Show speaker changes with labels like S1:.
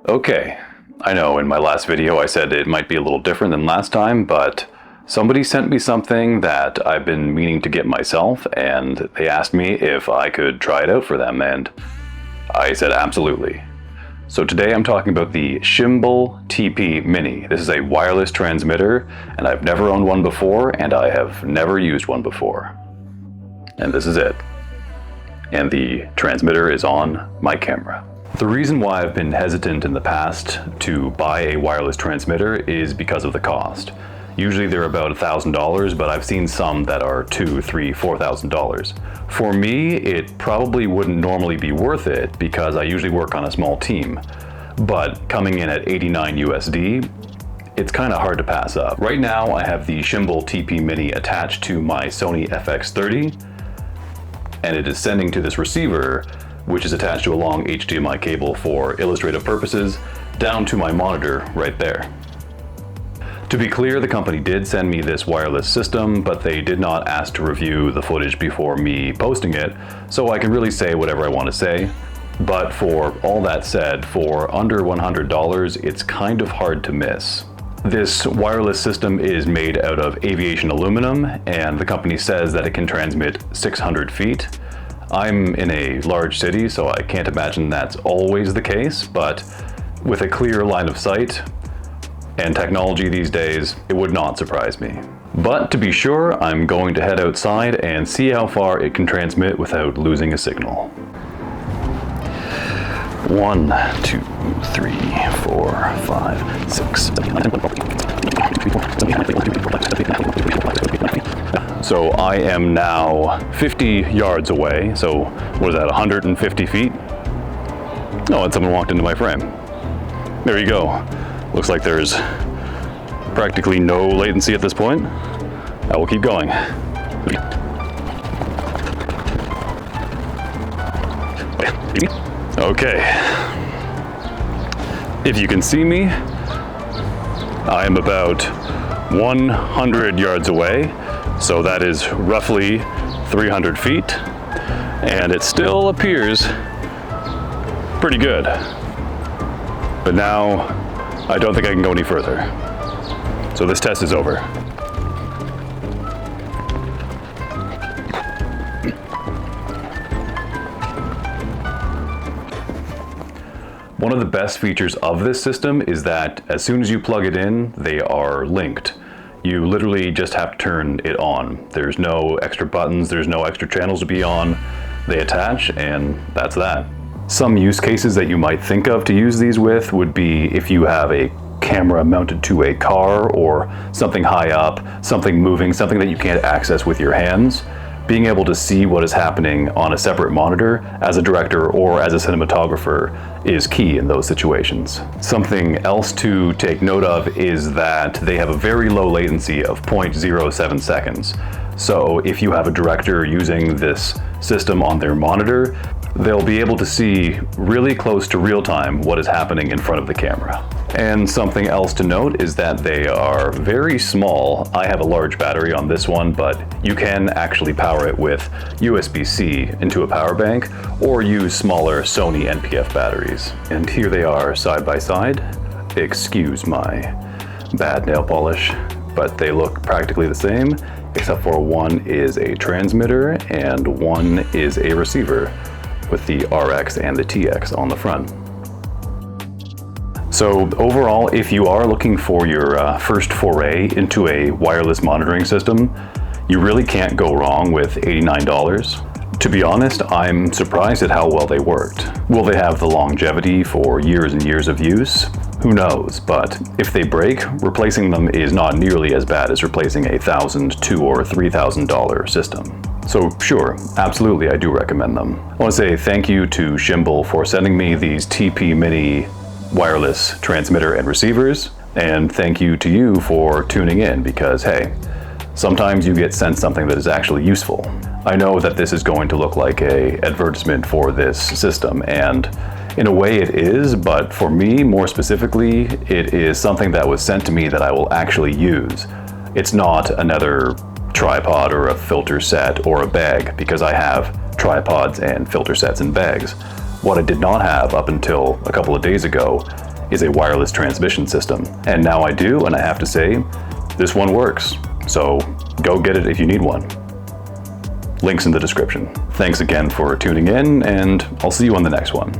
S1: Okay, I know in my last video I said it might be a little different than last time, but somebody sent me something that I've been meaning to get myself, and they asked me if I could try it out for them, and I said absolutely. So today I'm talking about the Shimbol TP Mini. This is a wireless transmitter, and I've never owned one before, and I have never used one before. And this is it. And the transmitter is on my camera. The reason why I've been hesitant in the past to buy a wireless transmitter is because of the cost. Usually they're about $1,000, but I've seen some that are $2,000, $3,000, $4,000. For me, it probably wouldn't normally be worth it because I usually work on a small team. But coming in at 89 USD, it's kind of hard to pass up. Right now I have the Shimbol TP Mini attached to my Sony FX30, and it is sending to this receiver, which is attached to a long HDMI cable for illustrative purposes, down to my monitor right there. To be clear, the company did send me this wireless system, but they did not ask to review the footage before me posting it, so I can really say whatever I want to say. But for all that said, for under $100, it's kind of hard to miss. This wireless system is made out of aviation aluminum, and the company says that it can transmit 600 feet. I'm in a large city, so I can't imagine that's always the case, but with a clear line of sight and technology these days, it would not surprise me. But to be sure, I'm going to head outside and see how far it can transmit without losing a signal. 1, 2, 3, 4, 5, 6, 7, 8, 9, So I am now 50 yards away. So what is that, 150 feet? Oh, and someone walked into my frame. There you go. Looks like there's practically no latency at this point. I will keep going. Okay. If you can see me, I am about 100 yards away. So that is roughly 300 feet. And it still appears pretty good. But now, I don't think I can go any further. So this test is over. One of the best features of this system is that as soon as you plug it in, they are linked. You literally just have to turn it on. There's no extra buttons, there's no extra channels to be on. They attach, and that's that. Some use cases that you might think of to use these with would be if you have a camera mounted to a car or something high up, something moving, something that you can't access with your hands. Being able to see what is happening on a separate monitor as a director or as a cinematographer is key in those situations. Something else to take note of is that they have a very low latency of 0.07 seconds. So if you have a director using this system on their monitor, they'll be able to see really close to real time what is happening in front of the camera. And something else to note is that they are very small. I have a large battery on this one, but you can actually power it with USB-C into a power bank or use smaller Sony NPF batteries. And here they are side by side. Excuse my bad nail polish, but they look practically the same, except for one is a transmitter and one is a receiver, with the RX and the TX on the front. So overall, if you are looking for your first foray into a wireless monitoring system, you really can't go wrong with $89. To be honest, I'm surprised at how well they worked. Will they have the longevity for years and years of use? Who knows, but if they break, replacing them is not nearly as bad as replacing a $1,000, $2,000 or $3,000 system. So sure, absolutely I do recommend them. I want to say thank you to Shimbol for sending me these TP Mini wireless transmitter and receivers, and thank you to you for tuning in because hey, sometimes you get sent something that is actually useful. I know that this is going to look like an advertisement for this system, and in a way it is, but for me, more specifically, it is something that was sent to me that I will actually use. It's not another tripod or a filter set or a bag, because I have tripods and filter sets and bags. What I did not have up until a couple of days ago is a wireless transmission system. And now I do, and I have to say, this one works. So go get it if you need one. Links in the description. Thanks again for tuning in, and I'll see you on the next one.